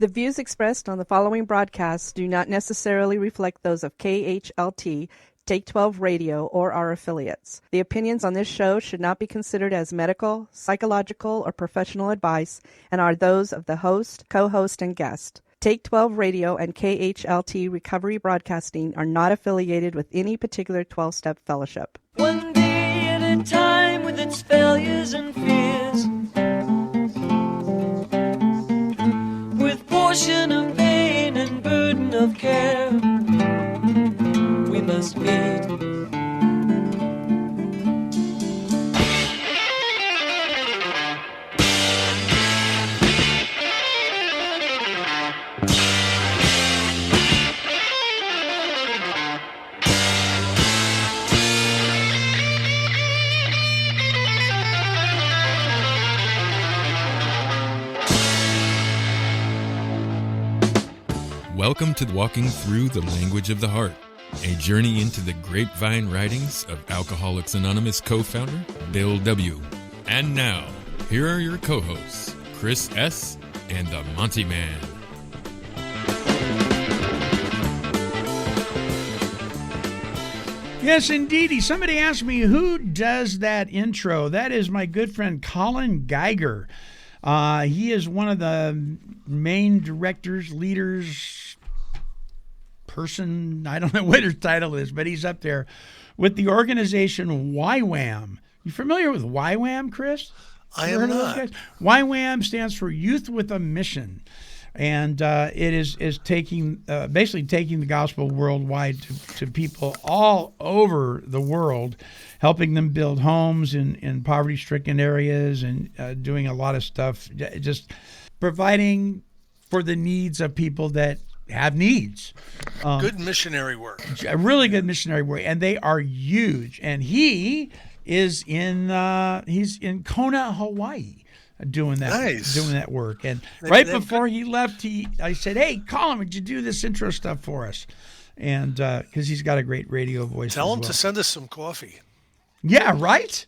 The views expressed on the following broadcasts do not necessarily reflect those of KHLT, Take 12 Radio, or our affiliates. The opinions on this show should not be considered as medical, psychological, or professional advice and are those of the host, co-host, and guest. Take 12 Radio and KHLT Recovery Broadcasting are not affiliated with any particular 12-step fellowship. One day at a time with its failures and fears, with portion of pain and burden of care, we must meet. Welcome to Walking Through the Language of the Heart, a journey into the grapevine writings of Alcoholics Anonymous co-founder Bill W. And now, here are your co-hosts, Chris S. and the Monty Man. Yes, indeedy. Somebody asked me, who does that intro? That is my good friend Colin Geiger. He is one of the main directors, leaders, person, I don't know what his title is, but he's up there with the organization YWAM. You familiar with YWAM, Chris? I am not. YWAM stands for Youth with a Mission. And it is taking basically taking the gospel worldwide to people all over the world, helping them build homes in poverty-stricken areas and doing a lot of stuff, just providing for the needs of people that have needs. Good missionary work. Really good missionary work, and they are huge. And he is he's in Kona, Hawaii, doing that work. And before he left, I said, "Hey, Colin, would you do this intro stuff for us?" And because he's got a great radio voice. Tell him to send us some coffee. Yeah, right.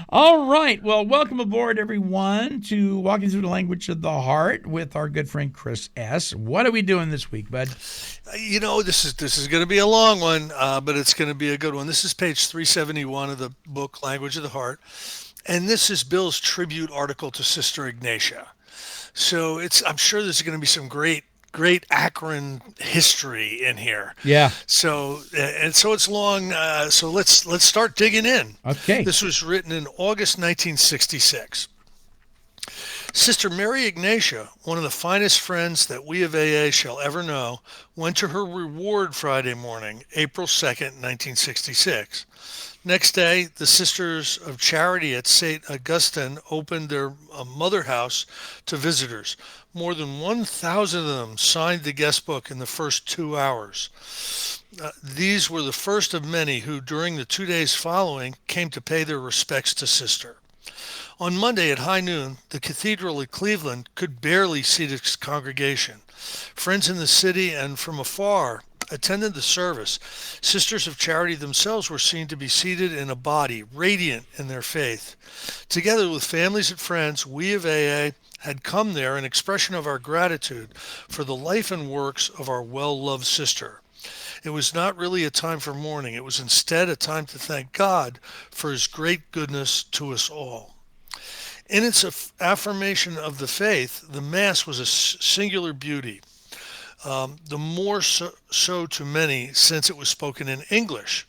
All right. Well, welcome aboard, everyone, to Walking Through the Language of the Heart with our good friend Chris S. What are we doing this week, bud? You know, this is going to be a long one, but it's going to be a good one. This is page 371 of the book Language of the Heart, and this is Bill's tribute article to Sister Ignatia. So I'm sure there's going to be some great Akron history in here. Yeah. So it's long. So let's start digging in. Okay. This was written in August 1966. Sister Mary Ignatia, one of the finest friends that we of AA shall ever know, went to her reward Friday morning, April 2nd, 1966. Next day, the Sisters of Charity at St. Augustine opened their mother house to visitors. More than 1,000 of them signed the guest book in the first 2 hours. These were the first of many who, during the 2 days following, came to pay their respects to Sister. On Monday at high noon, the cathedral at Cleveland could barely seat its congregation. Friends in the city and from afar attended the service. Sisters of Charity themselves were seen to be seated in a body, radiant in their faith. Together with families and friends, we of AA had come there in expression of our gratitude for the life and works of our well-loved sister. It was not really a time for mourning. It was instead a time to thank God for his great goodness to us all. In its affirmation of the faith, the Mass was a singular beauty. The more so to many since it was spoken in English.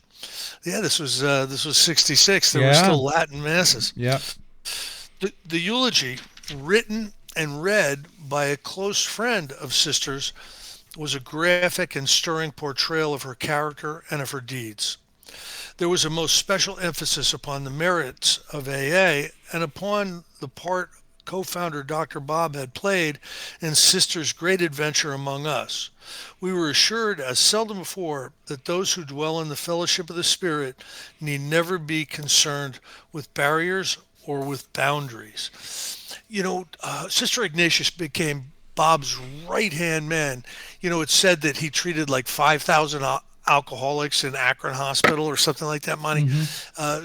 Yeah, this was 66. There were still Latin masses. Yeah. The eulogy, written and read by a close friend of Sister's, was a graphic and stirring portrayal of her character and of her deeds. There was a most special emphasis upon the merits of AA and upon the part co-founder Dr. Bob had played in Sister's great adventure among us. We were assured as seldom before that those who dwell in the fellowship of the Spirit need never be concerned with barriers or with boundaries. You know, Sister Ignatius became Bob's right-hand man. You know, it's said that he treated like 5,000 alcoholics in Akron Hospital or something like that, Monty.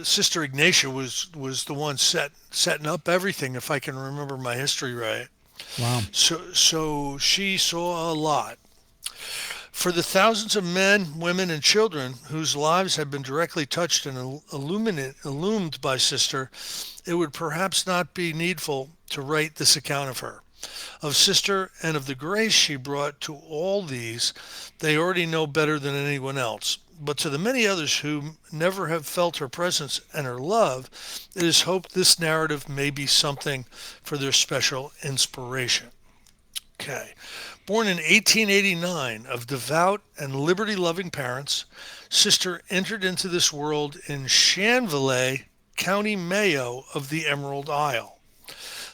Sister Ignatia was the one setting up everything, if I can remember my history right. Wow. So she saw a lot. For the thousands of men, women, and children whose lives have been directly touched and illumined by Sister, it would perhaps not be needful to write this account of her. Of Sister and of the grace she brought to all these, they already know better than anyone else. But to the many others who never have felt her presence and her love, it is hoped this narrative may be something for their special inspiration. Okay. Born in 1889 of devout and liberty-loving parents, Sister entered into this world in Shanville, County Mayo of the Emerald Isle.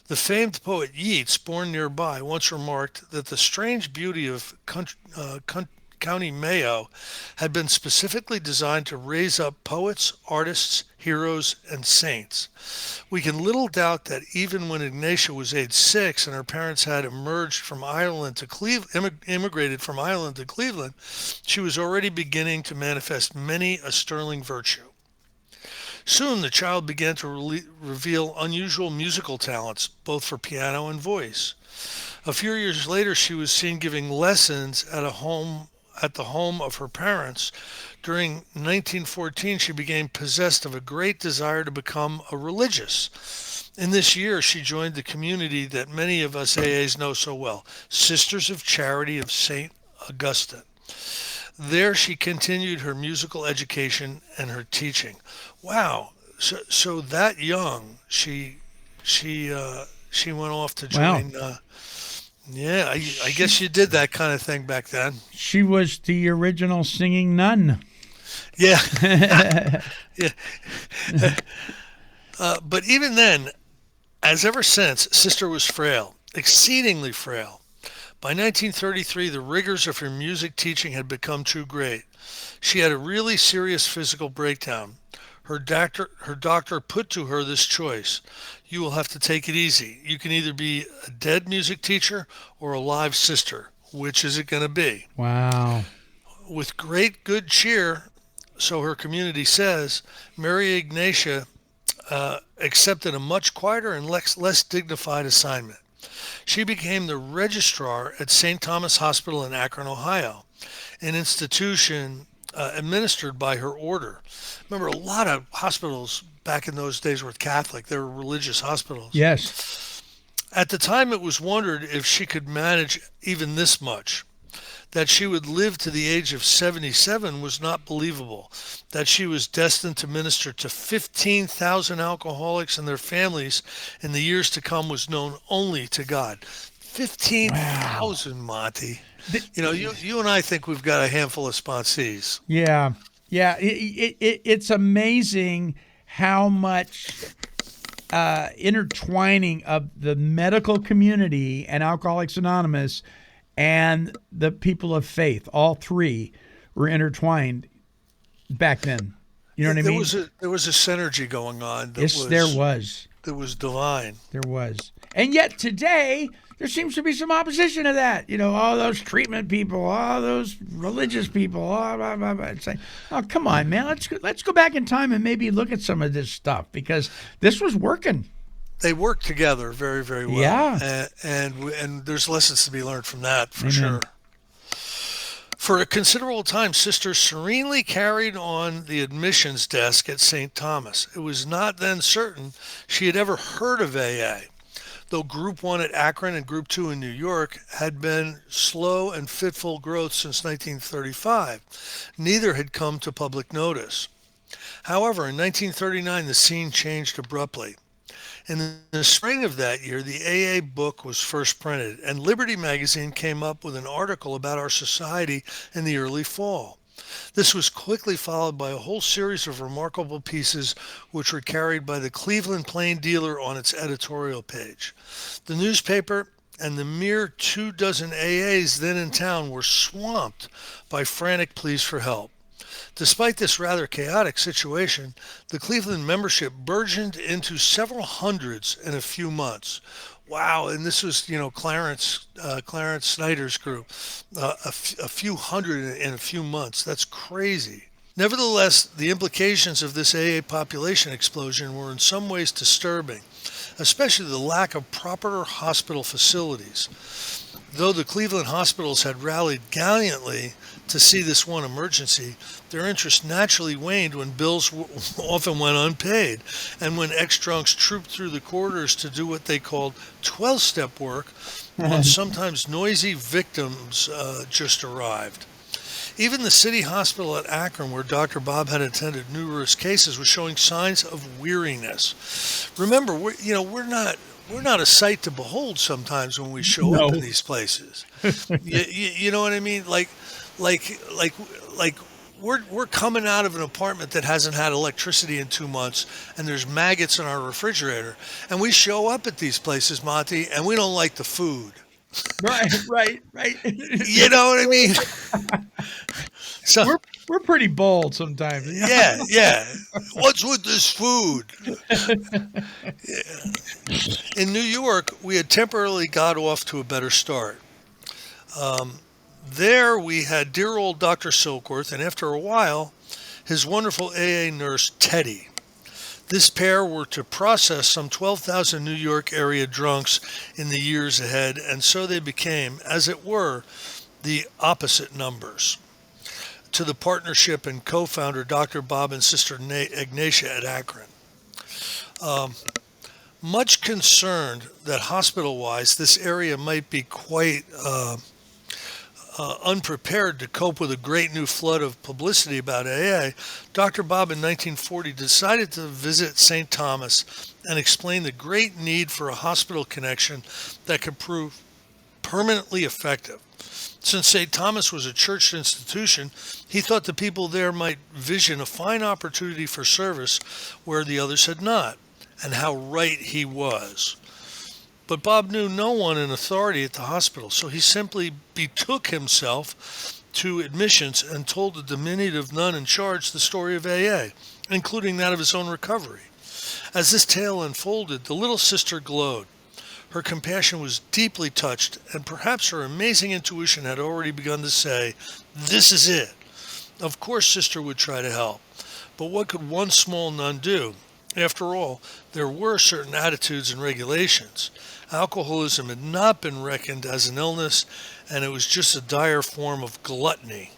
The famed poet Yeats, born nearby, once remarked that the strange beauty of County Mayo had been specifically designed to raise up poets, artists, heroes, and saints. We can little doubt that even when Ignatia was age 6 and her parents had immigrated from Ireland to Cleveland, she was already beginning to manifest many a sterling virtue. Soon the child began to reveal unusual musical talents, both for piano and voice. A few years later, she was seen giving lessons at the home of her parents. During 1914, she became possessed of a great desire to become a religious. In this year, she joined the community that many of us AAs know so well, Sisters of Charity of St. Augustine. There she continued her musical education and her teaching. Wow. So that young, she went off to join. Wow. I guess she did that kind of thing back then. She was the original singing nun. Yeah. Yeah. But even then, as ever since, Sister was frail, exceedingly frail. By 1933, the rigors of her music teaching had become too great. She had a really serious physical breakdown. Her doctor put to her this choice. You will have to take it easy. You can either be a dead music teacher or a live sister. Which is it going to be? Wow. With great good cheer, so her community says, Mary Ignatia accepted a much quieter and less dignified assignment. She became the registrar at St. Thomas Hospital in Akron, Ohio, an institution administered by her order. Remember, a lot of hospitals back in those days were Catholic. They were religious hospitals. Yes. At the time, it was wondered if she could manage even this much. That she would live to the age of 77 was not believable. That she was destined to minister to 15,000 alcoholics and their families in the years to come was known only to God. 15,000, wow. Monty. You and I think we've got a handful of sponsees. Yeah. It's amazing how much intertwining of the medical community and Alcoholics Anonymous and the people of faith, all three were intertwined back then. You know what I mean? There was a synergy going on. There was. That was divine. There was. And yet today, there seems to be some opposition to that. All those treatment people, all those religious people, blah, blah, blah, blah. It's like, oh, come on, man. Let's go back in time and maybe look at some of this stuff because this was working. They work together very, very well. Yeah. And there's lessons to be learned from that, for Amen. Sure. For a considerable time, Sister serenely carried on the admissions desk at St. Thomas. It was not then certain she had ever heard of AA, though Group 1 at Akron and Group 2 in New York had been slow and fitful growth since 1935. Neither had come to public notice. However, in 1939, the scene changed abruptly. In the spring of that year, the AA book was first printed, and Liberty magazine came up with an article about our society in the early fall. This was quickly followed by a whole series of remarkable pieces which were carried by the Cleveland Plain Dealer on its editorial page. The newspaper and the mere 24 AAs then in town were swamped by frantic pleas for help. Despite this rather chaotic situation, the Cleveland membership burgeoned into several hundreds in a few months. Wow, and this was, Clarence Snyder's group, a few hundred in a few months. That's crazy. Nevertheless, the implications of this AA population explosion were in some ways disturbing, especially the lack of proper hospital facilities. Though the Cleveland hospitals had rallied gallantly to see this one emergency, their interest naturally waned when bills often went unpaid, and when ex-drunks trooped through the corridors to do what they called 12-step work on sometimes noisy victims just arrived. Even the city hospital at Akron, where Dr. Bob had attended numerous cases, was showing signs of weariness. Remember, we're not a sight to behold sometimes when we show up in No. these places. You know what I mean? Like, like we're coming out of an apartment that hasn't had electricity in 2 months, and there's maggots in our refrigerator, and we show up at these places, Monty, and we don't like the food. Right. You know what I mean? So We're pretty bold sometimes. yeah. What's with this food? In New York, we had temporarily got off to a better start. There we had dear old Dr. Silkworth, and after a while, his wonderful AA nurse, Teddy. This pair were to process some 12,000 New York area drunks in the years ahead, and so they became, as it were, the opposite numbers to the partnership and co-founder Dr. Bob and Sister Ignatia at Akron. Much concerned that hospital-wise this area might be quite unprepared to cope with a great new flood of publicity about AA, Dr. Bob in 1940 decided to visit St. Thomas and explain the great need for a hospital connection that could prove permanently effective. Since St. Thomas was a church institution, he thought the people there might vision a fine opportunity for service where the others had not, and how right he was. But Bob knew no one in authority at the hospital, so he simply betook himself to admissions and told the diminutive nun in charge the story of AA, including that of his own recovery. As this tale unfolded, the little sister glowed. Her compassion was deeply touched, and perhaps her amazing intuition had already begun to say, "This is it." Of course, Sister would try to help, but what could one small nun do? After all, there were certain attitudes and regulations. Alcoholism had not been reckoned as an illness, and it was just a dire form of gluttony.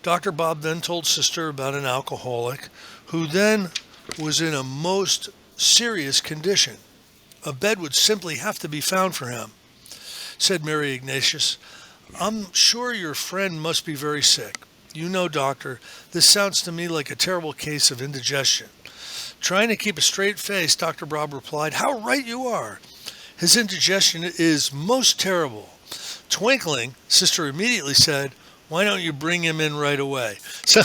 Dr. Bob then told Sister about an alcoholic who then was in a most serious condition. A bed would simply have to be found for him. Said Mary Ignatius, "I'm sure your friend must be very sick. You know, doctor, this sounds to me like a terrible case of indigestion." Trying to keep a straight face, Dr. Bob replied, "How right you are. His indigestion is most terrible." Twinkling, Sister immediately said, "Why don't you bring him in right away?" So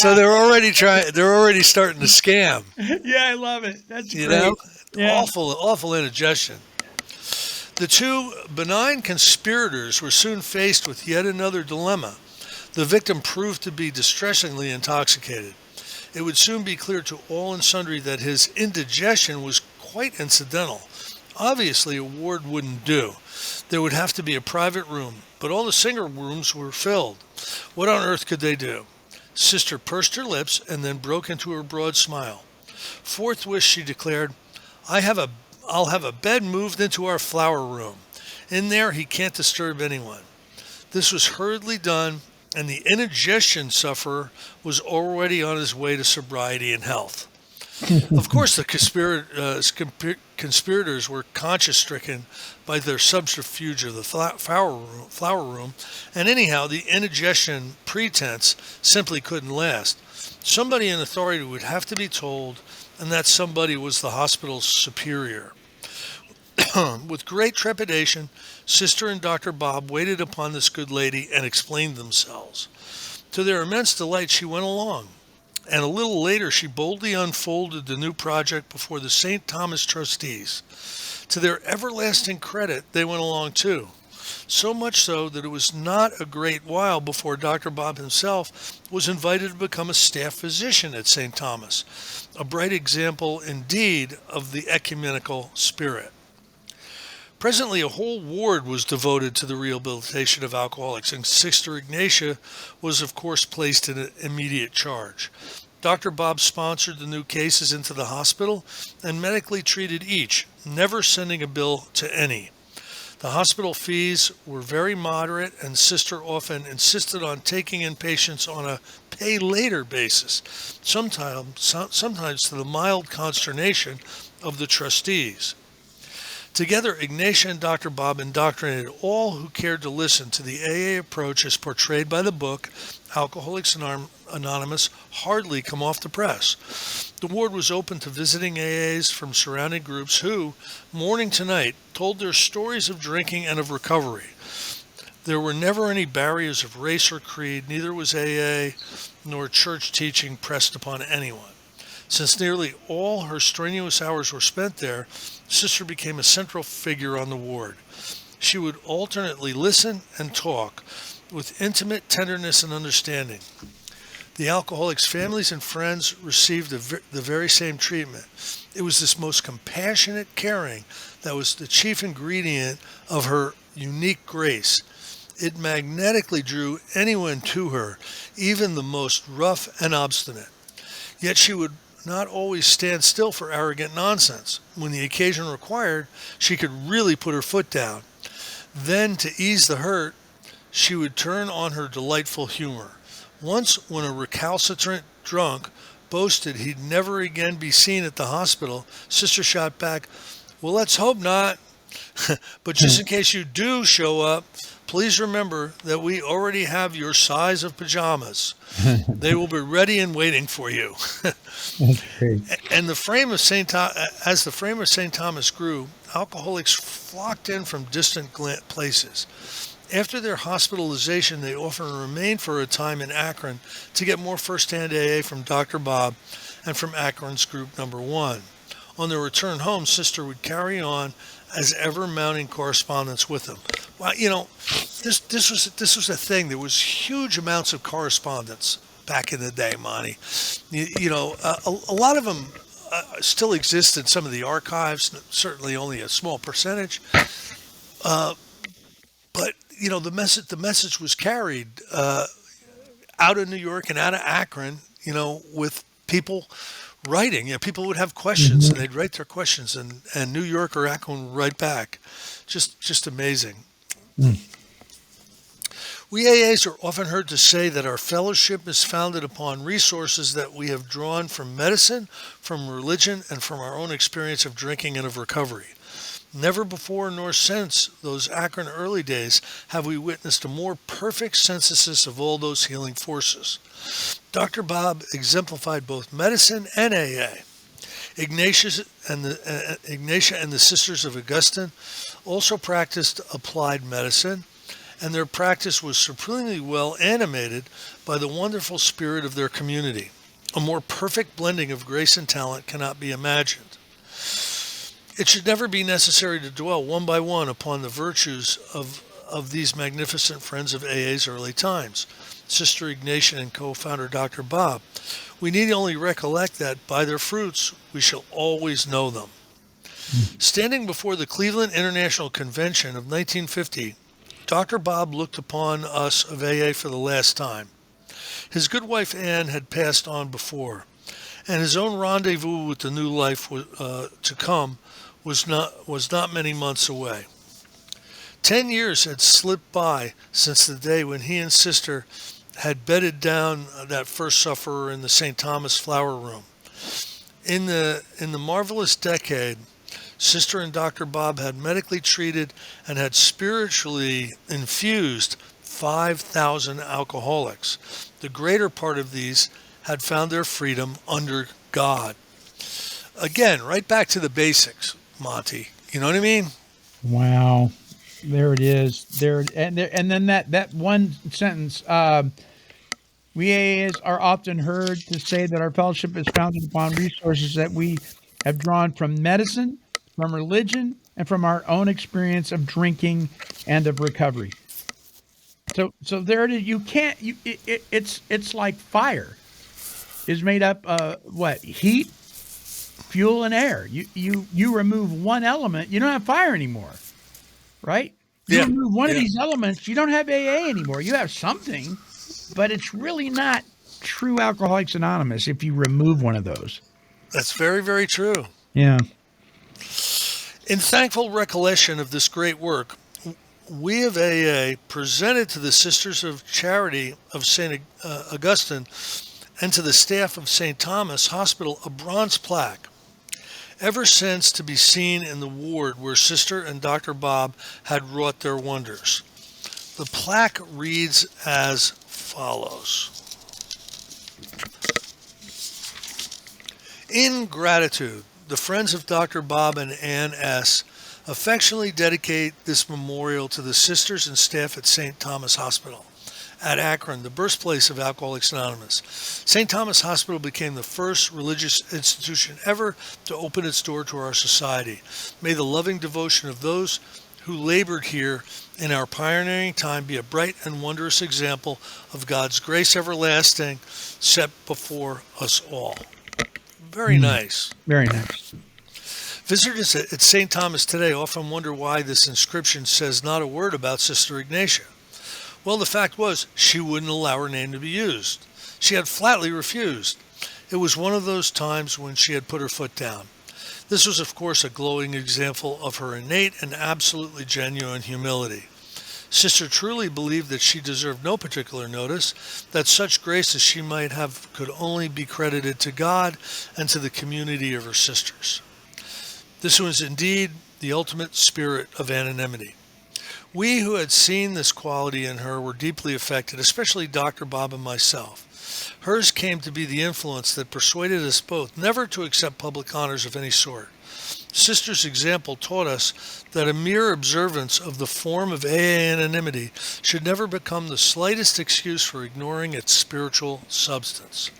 they're already starting to scam. Yeah, I love it. That's You great. know, Yeah. awful indigestion. The two benign conspirators were soon faced with yet another dilemma. The victim proved to be distressingly intoxicated. It would soon be clear to all and sundry that his indigestion was quite incidental. Obviously, a ward wouldn't do. There would have to be a private room, but all the single rooms were filled. What on earth could they do? Sister pursed her lips and then broke into her broad smile. Forthwith she declared, I'll have a bed moved into our flower room. In there he can't disturb anyone." This was hurriedly done, and the indigestion sufferer was already on his way to sobriety and health. Of course, the conspirators were conscience-stricken by their subterfuge of the flower room, and anyhow, the indigestion pretense simply couldn't last. Somebody in authority would have to be told, and that somebody was the hospital's superior. With great trepidation, Sister and Dr. Bob waited upon this good lady and explained themselves. To their immense delight, she went along, and a little later she boldly unfolded the new project before the St. Thomas trustees. To their everlasting credit, they went along too. So much so that it was not a great while before Dr. Bob himself was invited to become a staff physician at St. Thomas, a bright example indeed of the ecumenical spirit. Presently, a whole ward was devoted to the rehabilitation of alcoholics, and Sister Ignatia was, of course, placed in immediate charge. Dr. Bob sponsored the new cases into the hospital and medically treated each, never sending a bill to any. The hospital fees were very moderate, and Sister often insisted on taking in patients on a pay-later basis, sometimes to the mild consternation of the trustees. Together, Ignatia and Dr. Bob indoctrinated all who cared to listen to the AA approach as portrayed by the book Alcoholics Anonymous, Hardly Come Off the Press. The ward was open to visiting AAs from surrounding groups who, morning to night, told their stories of drinking and of recovery. There were never any barriers of race or creed, neither was AA nor church teaching pressed upon anyone. Since nearly all her strenuous hours were spent there, Sister became a central figure on the ward. She would alternately listen and talk with intimate tenderness and understanding. The alcoholics' families and friends received the very same treatment. It was this most compassionate caring that was the chief ingredient of her unique grace. It magnetically drew anyone to her, even the most rough and obstinate. Yet she would not always stand still for arrogant nonsense. When the occasion required, she could really put her foot down. Then, to ease the hurt, she would turn on her delightful humor. Once, when a recalcitrant drunk boasted he'd never again be seen at the hospital, Sister shot back, "Well, let's hope not. But just in case you do show up, please remember that we already have your size of pajamas. They will be ready and waiting for you." That's great. And as the frame of St. Thomas grew, alcoholics flocked in from distant places. After their hospitalization, they often remained for a time in Akron to get more first-hand AA from Dr. Bob and from Akron's group number 1. On their return home, Sister would carry on as ever mounting correspondence with them. Well, this was a thing. There was huge amounts of correspondence back in the day, Monty. A lot of them still exist in some of the archives. Certainly, only a small percentage. But the message was carried out of New York and out of Akron. With people writing. People would have questions, and they'd write their questions, and New York or Akron would write back. Just amazing. We AAs are often heard to say that our fellowship is founded upon resources that we have drawn from medicine, from religion, and from our own experience of drinking and of recovery. Never before nor since those Akron early days have we witnessed a more perfect synthesis of all those healing forces. Dr. Bob exemplified both medicine and AA. Ignatia and the Sisters of Augustine also practiced applied medicine, and their practice was supremely well animated by the wonderful spirit of their community. A more perfect blending of grace and talent cannot be imagined. It should never be necessary to dwell one by one upon the virtues of these magnificent friends of AA's early times, Sister Ignatia and co-founder Dr. Bob. We need only recollect that by their fruits we shall always know them. Standing before the Cleveland International Convention of 1950, Dr. Bob looked upon us of AA for the last time. His good wife Anne had passed on before, and his own rendezvous with the new life to come was not many months away. 10 years had slipped by since the day when he and Sister had bedded down that first sufferer in the St. Thomas Flower Room. In the marvelous decade, Sister and Dr. Bob had medically treated and had spiritually infused 5,000 alcoholics. The greater part of these had found their freedom under God. Again, right back to the basics, Monty. You know what I mean? Wow. There it is. And then that one sentence, we AAs are often heard to say that our fellowship is founded upon resources that we have drawn from medicine, from religion, and from our own experience of drinking and of recovery. So there it is. You can't. It's like fire is made up of what? Heat, fuel, and air. You remove one element, you don't have fire anymore. right? You Yeah. remove one of Yeah. these elements, you don't have AA anymore. You have something, but it's really not true Alcoholics Anonymous if you remove one of those. That's very, very true. Yeah. In thankful recollection of this great work, we of AA presented to the Sisters of Charity of St. Augustine and to the staff of St. Thomas Hospital a bronze plaque, ever since to be seen in the ward where Sister and Dr. Bob had wrought their wonders. The plaque reads as follows. In gratitude, the friends of Dr. Bob and Ann S. affectionately dedicate this memorial to the sisters and staff at St. Thomas Hospital at Akron, the birthplace of Alcoholics Anonymous. St. Thomas Hospital became the first religious institution ever to open its door to our society. May the loving devotion of those who labored here in our pioneering time be a bright and wondrous example of God's grace everlasting set before us all. Very nice. Very nice. Visitors at St. Thomas today often wonder why this inscription says not a word about Sister Ignatia. Well, the fact was, she wouldn't allow her name to be used. She had flatly refused. It was one of those times when she had put her foot down. This was, of course, a glowing example of her innate and absolutely genuine humility. Sister truly believed that she deserved no particular notice, that such grace as she might have could only be credited to God and to the community of her sisters. This was indeed the ultimate spirit of anonymity. We who had seen this quality in her were deeply affected, especially Dr. Bob and myself. Hers came to be the influence that persuaded us both never to accept public honors of any sort. Sister's example taught us that a mere observance of the form of AA anonymity should never become the slightest excuse for ignoring its spiritual substance.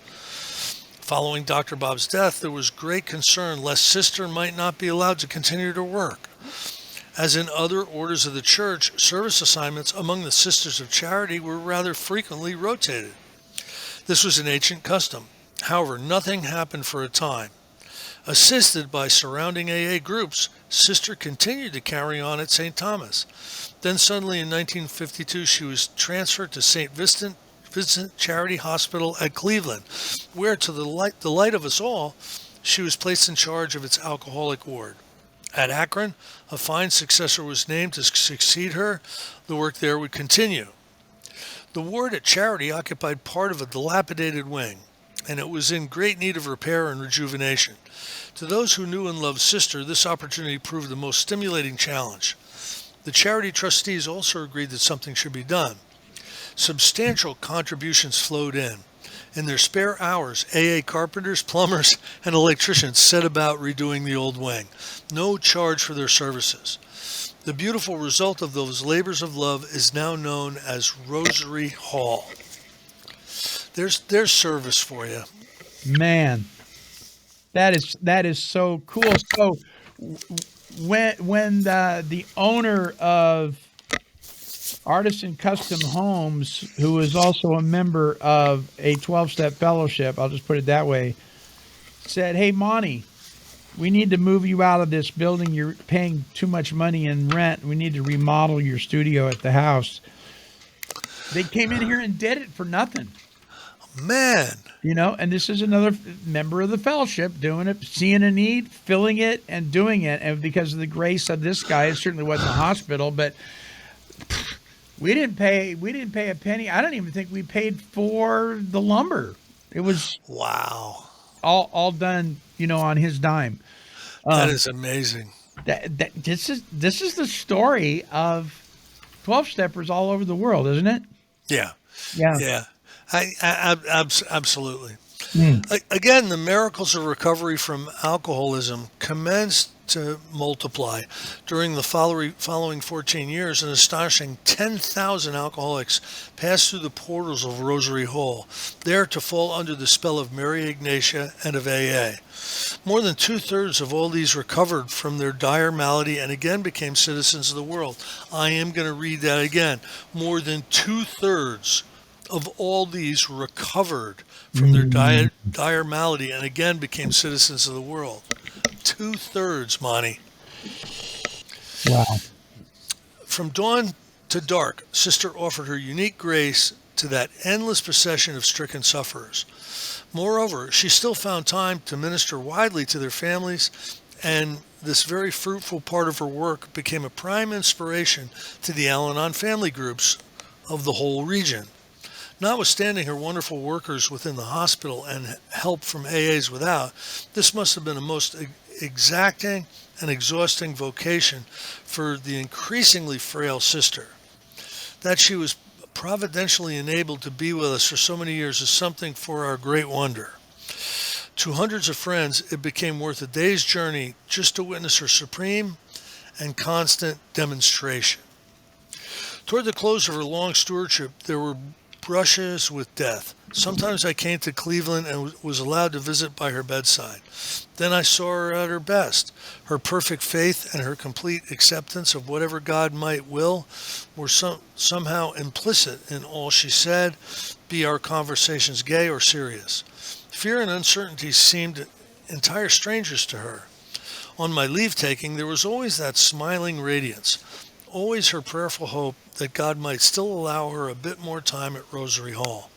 Following Dr. Bob's death, there was great concern lest Sister might not be allowed to continue to work. As in other orders of the church, service assignments among the Sisters of Charity were rather frequently rotated. This was an ancient custom. However, nothing happened for a time. Assisted by surrounding AA groups, Sister continued to carry on at St. Thomas. Then suddenly in 1952, she was transferred to St. Vincent Charity Hospital at Cleveland, where, to the light of us all, she was placed in charge of its alcoholic ward. At Akron, a fine successor was named to succeed her. The work there would continue. The ward at Charity occupied part of a dilapidated wing, and it was in great need of repair and rejuvenation. To those who knew and loved Sister, this opportunity proved the most stimulating challenge. The Charity trustees also agreed that something should be done. Substantial contributions flowed in. In their spare hours, AA carpenters, plumbers, and electricians set about redoing the old wing. No charge for their services. The beautiful result of those labors of love is now known as Rosary Hall. There's service for you. Man, that is so cool. So when the owner of Artisan Custom Homes, who is also a member of a 12-step fellowship, I'll just put it that way, said, "Hey, Monty, we need to move you out of this building. You're paying too much money in rent. We need to remodel your studio at the house." They came in here and did it for nothing. Man. You know, and this is another member of the fellowship doing it, seeing a need, filling it, and doing it. And because of the grace of this guy, it certainly wasn't a hospital, but we didn't pay a penny. I don't even think we paid for the lumber. It was Wow. all done, on his dime. That is amazing. This is the story of 12-steppers all over the world, isn't it? Yeah. Yeah. Yeah. Absolutely. Mm. Again, the miracles of recovery from alcoholism commenced to multiply. During the following 14 years, an astonishing 10,000 alcoholics passed through the portals of Rosary Hall, there to fall under the spell of Mary Ignatia and of AA. More than 2/3 of all these recovered from their dire malady and again became citizens of the world. I am going to read that again. More than 2/3 of all these recovered from their dire malady and again became citizens of the world. 2/3, Monty. Wow. From dawn to dark, Sister offered her unique grace to that endless procession of stricken sufferers. Moreover, she still found time to minister widely to their families, and this very fruitful part of her work became a prime inspiration to the Al-Anon family groups of the whole region. Notwithstanding her wonderful workers within the hospital and help from AAs without, this must have been a most exacting and exhausting vocation for the increasingly frail sister. That she was providentially enabled to be with us for so many years is something for our great wonder. To hundreds of friends, it became worth a day's journey just to witness her supreme and constant demonstration. Toward the close of her long stewardship, there were brushes with death. Sometimes I came to Cleveland and was allowed to visit by her bedside. Then I saw her at her best. Her perfect faith and her complete acceptance of whatever God might will were somehow implicit in all she said, be our conversations gay or serious. Fear and uncertainty seemed entire strangers to her. On my leave-taking, there was always that smiling radiance, always her prayerful hope that God might still allow her a bit more time at Rosary Hall.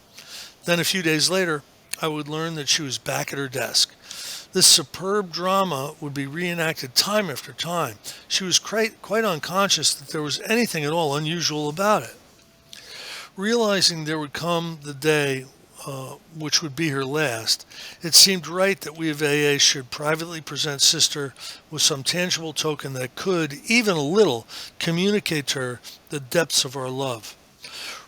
Then a few days later, I would learn that she was back at her desk. This superb drama would be reenacted time after time. She was quite unconscious that there was anything at all unusual about it. Realizing there would come the day which would be her last, it seemed right that we of AA should privately present Sister with some tangible token that could, even a little, communicate to her the depths of our love.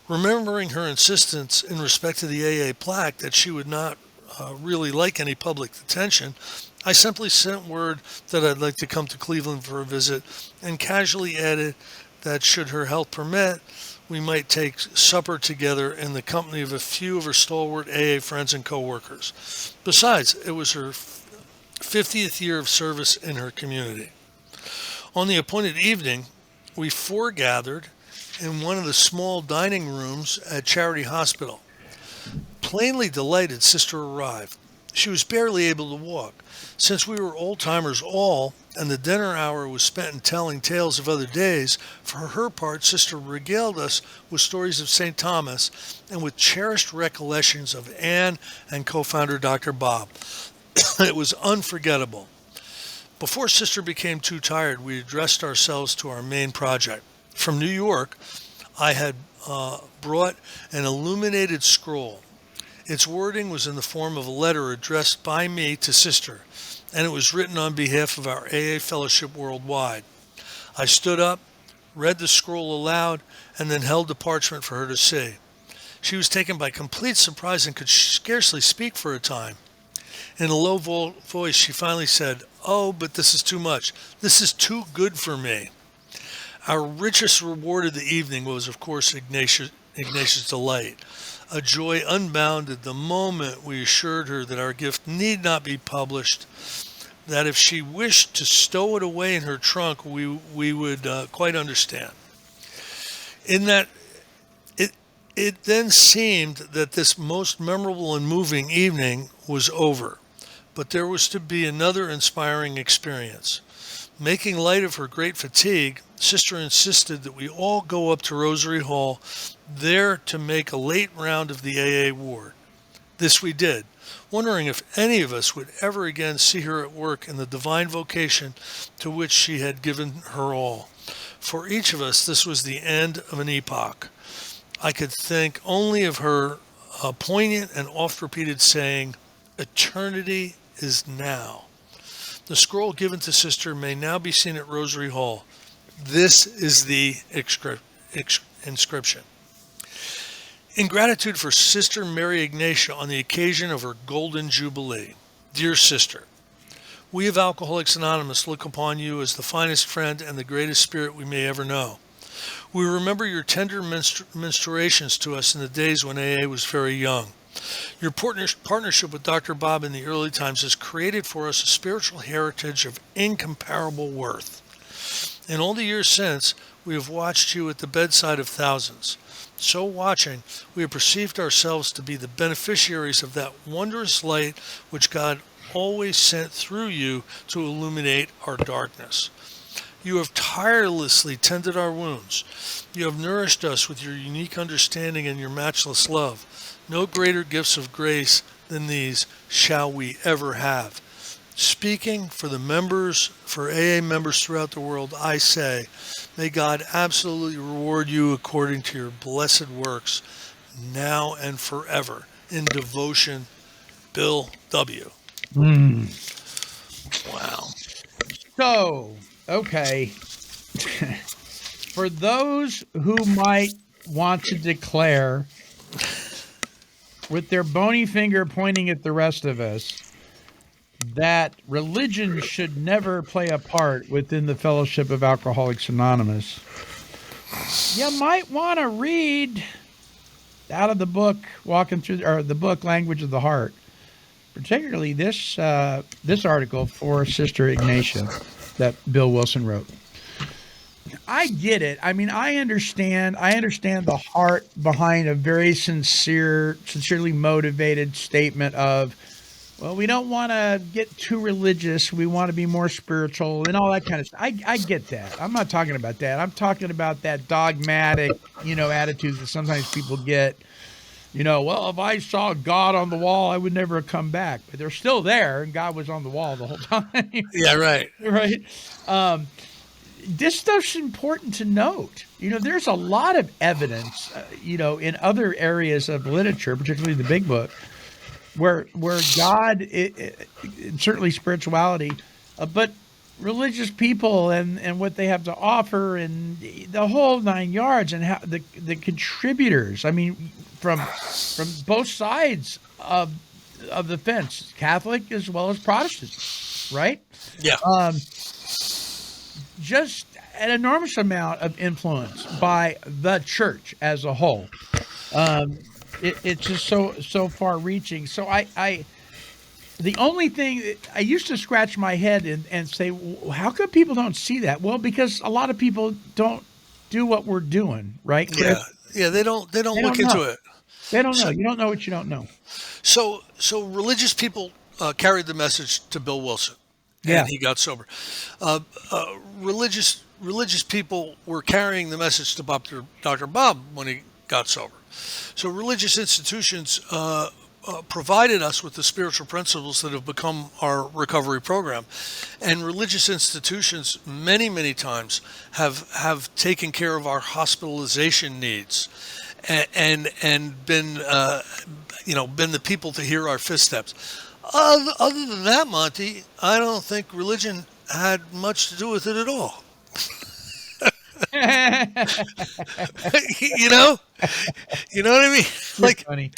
Remembering her insistence in respect to the AA plaque that she would not really like any public attention, I simply sent word that I'd like to come to Cleveland for a visit and casually added that should her health permit, we might take supper together in the company of a few of her stalwart AA friends and co-workers. Besides, it was her 50th year of service in her community. On the appointed evening, we foregathered in one of the small dining rooms at Charity Hospital. Plainly delighted, Sister arrived. She was barely able to walk. Since we were old-timers all, and the dinner hour was spent in telling tales of other days, for her part, Sister regaled us with stories of St. Thomas and with cherished recollections of Anne and co-founder Dr. Bob. It was unforgettable. Before Sister became too tired, we addressed ourselves to our main project. From New York, I had brought an illuminated scroll. Its wording was in the form of a letter addressed by me to Sister, and it was written on behalf of our AA Fellowship worldwide. I stood up, read the scroll aloud, and then held the parchment for her to see. She was taken by complete surprise and could scarcely speak for a time. In a low voice, she finally said, "Oh, but this is too much. This is too good for me." Our richest reward of the evening was, of course, Ignatia's delight. A joy unbounded the moment we assured her that our gift need not be published, that if she wished to stow it away in her trunk, we would quite understand. In that, it then seemed that this most memorable and moving evening was over, but there was to be another inspiring experience. Making light of her great fatigue, Sister insisted that we all go up to Rosary Hall, there to make a late round of the AA ward. This we did, wondering if any of us would ever again see her at work in the divine vocation to which she had given her all. For each of us, this was the end of an epoch. I could think only of her poignant and oft-repeated saying, "Eternity is now." The scroll given to Sister may now be seen at Rosary Hall. This is the inscription. In gratitude for Sister Mary Ignatia on the occasion of her Golden Jubilee, dear Sister, we of Alcoholics Anonymous look upon you as the finest friend and the greatest spirit we may ever know. We remember your tender ministrations to us in the days when AA was very young. Your partnership with Dr. Bob in the early times has created for us a spiritual heritage of incomparable worth. In all the years since, we have watched you at the bedside of thousands. So watching, we have perceived ourselves to be the beneficiaries of that wondrous light which God always sent through you to illuminate our darkness. You have tirelessly tended our wounds. You have nourished us with your unique understanding and your matchless love. No greater gifts of grace than these shall we ever have. Speaking for the members, for AA members throughout the world, I say, may God absolutely reward you according to your blessed works, now and forever. In devotion, Bill W. Wow. So, okay. For those who might want to declare, with their bony finger pointing at the rest of us, that religion should never play a part within the Fellowship of Alcoholics Anonymous, you might want to read out of the book, the book Language of the Heart, particularly this article for Sister Ignatia that Bill Wilson wrote. I get it. I mean, I understand the heart behind a very sincerely motivated statement of, well, we don't want to get too religious. We want to be more spiritual and all that kind of stuff. I get that. I'm not talking about that. I'm talking about that dogmatic, attitude that sometimes people get. Well, if I saw God on the wall, I would never have come back. But they're still there, and God was on the wall the whole time. Yeah, right. Right. This stuff's important to note. There's a lot of evidence, in other areas of literature, particularly the Big Book, where God, certainly spirituality, but religious people and what they have to offer and the whole 9 yards, and how the contributors, I mean, from both sides of the fence, Catholic as well as Protestant, right? Yeah. Just an enormous amount of influence by the church as a whole. It's just so far reaching. So the only thing I used to scratch my head and say, well, how come people don't see that? Well, because a lot of people don't do what we're doing, right, Chris? Yeah. They don't look into it. They don't know. You don't know what you don't know. So religious people carried the message to Bill Wilson, and he got sober. Religious people were carrying the message to Dr. Bob when he got sober. So religious institutions provided us with the spiritual principles that have become our recovery program, and religious institutions many, many times have taken care of our hospitalization needs, and been been the people to hear our footsteps. Other than that, Monty, I don't think religion had much to do with it at all. You know what I mean? Like, funny.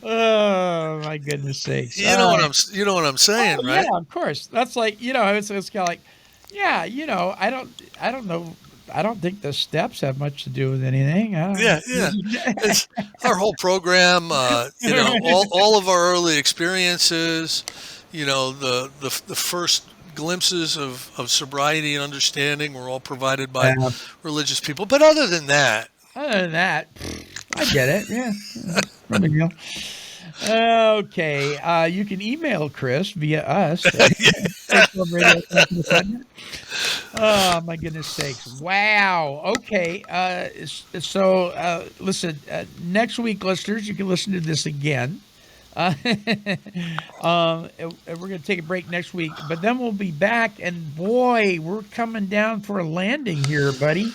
Oh my goodness sakes! You know what I'm saying, right? Yeah, of course. That's like it's kind of like, I don't know. I don't think the steps have much to do with anything. Yeah. It's our whole program, all of our early experiences, the first glimpses of sobriety and understanding were all provided by religious people. But other than that, I get it. Yeah. No big deal. Okay. You can email Chris via us. Oh, my goodness sakes. Wow. Okay. So listen, next week, listeners, you can listen to this again. We're going to take a break next week, but then we'll be back, and boy, we're coming down for a landing here, buddy.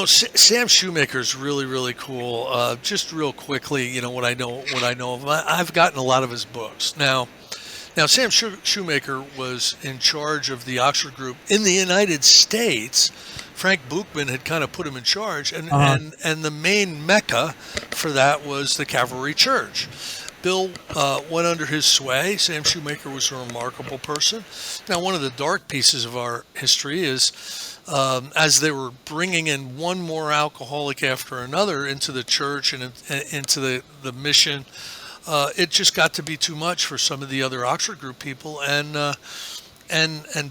Sam Shoemaker's really, really cool. Just real quickly, what I know of him. I've gotten a lot of his books. Now Sam Shoemaker was in charge of the Oxford group in the United States. Frank Buchman had kind of put him in charge, and the main mecca for that was the Calvary Church. Bill went under his sway. Sam Shoemaker was a remarkable person. Now, one of the dark pieces of our history is as they were bringing in one more alcoholic after another into the church and into the mission, it just got to be too much for some of the other Oxford group people, and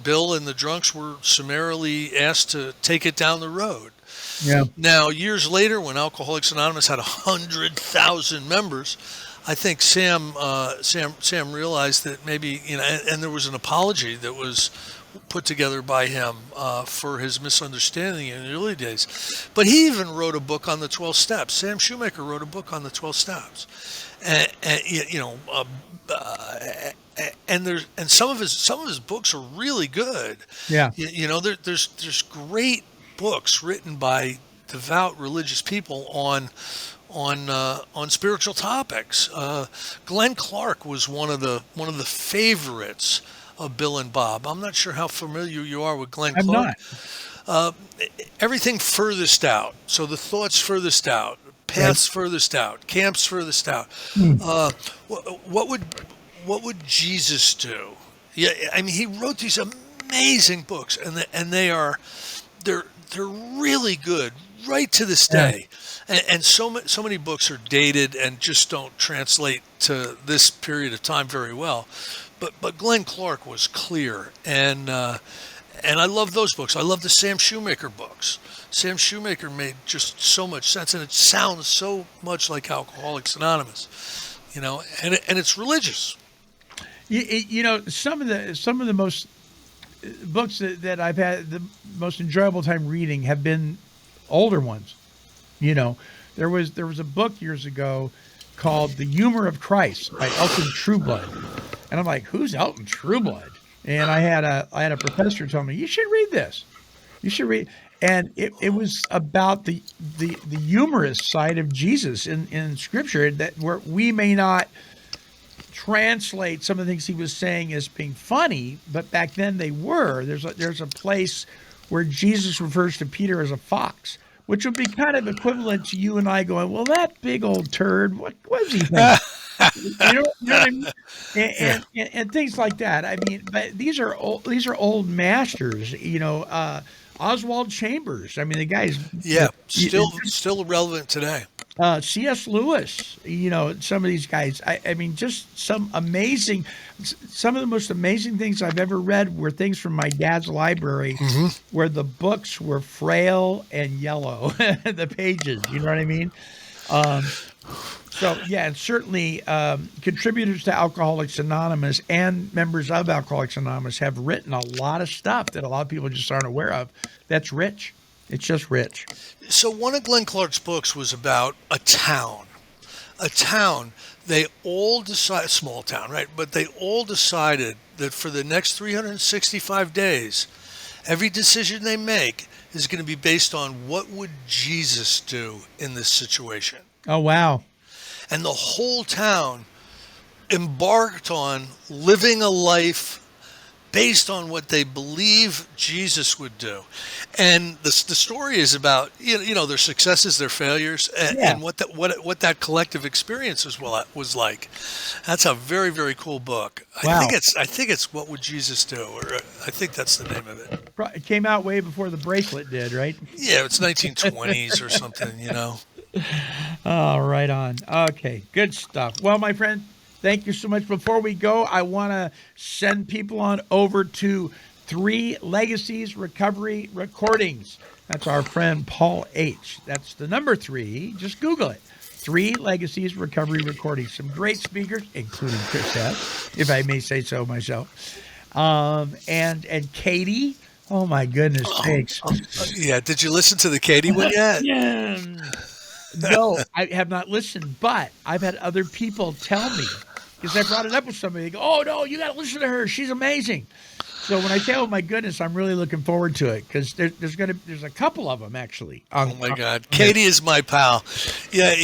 Bill and the drunks were summarily asked to take it down the road. Yeah. Now, years later, when Alcoholics Anonymous had 100,000 members, I think Sam realized that maybe, and there was an apology that was put together by him for his misunderstanding in the early days. But he even wrote a book on the 12 steps. Sam Shoemaker wrote a book on the 12 steps. And some of his books are really good. Yeah. There's great books written by devout religious people on spiritual topics. Glenn Clark was one of the favorites of Bill and Bob. I'm not sure how familiar you are with Glenn Clark. I'm not. Everything furthest out. So the thoughts furthest out, paths furthest out, camps furthest out. What would Jesus do? Yeah, I mean, he wrote these amazing books, and they're really good right to this day. And so many books are dated and just don't translate to this period of time very well. But Glenn Clark was clear, and I love those books. I love the Sam Shoemaker books. Sam Shoemaker made just so much sense, and it sounds so much like Alcoholics Anonymous, and it's religious. Some of the most books that I've had the most enjoyable time reading have been older ones. There was a book years ago called The Humor of Christ by Elton Trueblood. And I'm like, who's Elton Trueblood? And I had a professor tell me, you should read this. You should read. And it was about the humorous side of Jesus in Scripture, that where we may not translate some of the things he was saying as being funny, but back then they were. There's a place where Jesus refers to Peter as a fox, which would be kind of equivalent to you and I going, well, that big old turd, what was he thinking? You know what I mean? And things like that. I mean, but these are old masters. Oswald Chambers. I mean, the guy's still relevant today. C.S. Lewis. Some of these guys. I mean, just some of the most amazing things I've ever read were things from my dad's library, where the books were frail and yellow, the pages. You know what I mean? So, yeah, and certainly contributors to Alcoholics Anonymous and members of Alcoholics Anonymous have written a lot of stuff that a lot of people just aren't aware of. That's rich. It's just rich. So one of Glenn Clark's books was about a town. They all decided, small town, right? But they all decided that for the next 365 days, every decision they make is going to be based on what would Jesus do in this situation. Oh, wow. And the whole town embarked on living a life based on what they believe Jesus would do. And the story is about, their successes, their failures, and what that collective experience was like. That's a very, very cool book. Wow. I think it's What Would Jesus Do? Or I think that's the name of it. It came out way before the bracelet did, right? Yeah, it's 1920s or something, Oh, right on. Okay, good stuff. Well, my friend, thank you so much. Before we go, I want to send people on over to 3 Legacies Recovery Recordings. That's our friend Paul H. That's the number 3. Just Google it. 3 Legacies Recovery Recordings. Some great speakers, including Chris F., if I may say so myself. And Katie. Oh, my goodness sakes. Yeah, did you listen to the Katie one yet? No, I have not listened, but I've had other people tell me, because I brought it up with somebody. They go, oh, no, you got to listen to her. She's amazing. So when I say, oh, my goodness, I'm really looking forward to it, because there's a couple of them, actually. Oh, my God. Katie is my pal. Yeah,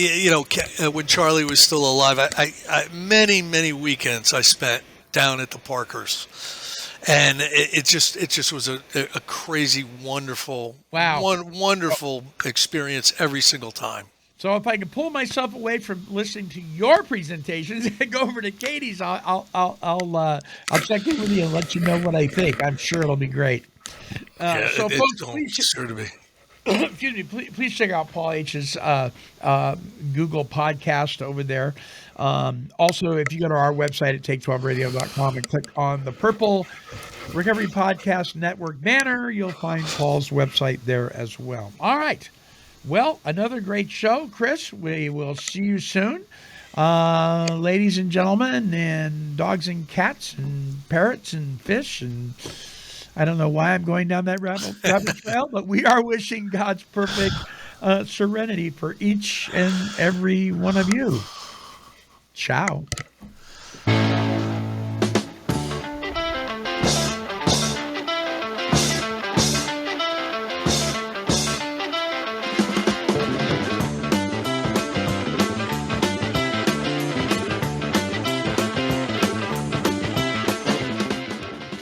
when Charlie was still alive, I many, many weekends I spent down at the Parkers. And it just was a crazy, wonderful, wonderful experience every single time. So if I can pull myself away from listening to your presentations and go over to Katie's, I'll check in with you and let you know what I think. I'm sure it'll be great. So folks, please, sure to be. Excuse me. Please check out Paul H's Google podcast over there. Also, if you go to our website at take12radio.com and click on the purple Recovery Podcast Network banner, you'll find Paul's website there as well. All right. Well, another great show, Chris. We will see you soon. Ladies and gentlemen, and dogs and cats and parrots and fish, and I don't know why I'm going down that rabbit trail, but we are wishing God's perfect serenity for each and every one of you. Ciao.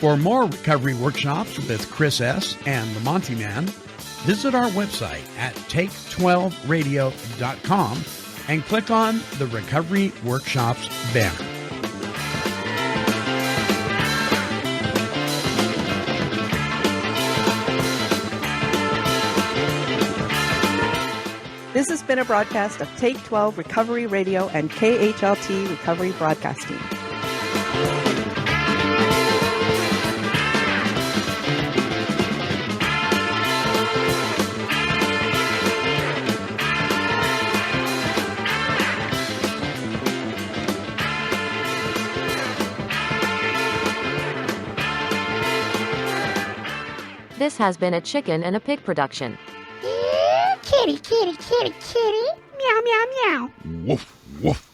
For more recovery workshops with Chris S. and the Monty Man, visit our website at take12radio.com and click on the Recovery Workshops banner. This has been a broadcast of Take 12 Recovery Radio and KHLT Recovery Broadcasting. This has been a Chicken and a Pig production. Kitty, kitty, kitty, kitty. Meow, meow, meow. Woof, woof.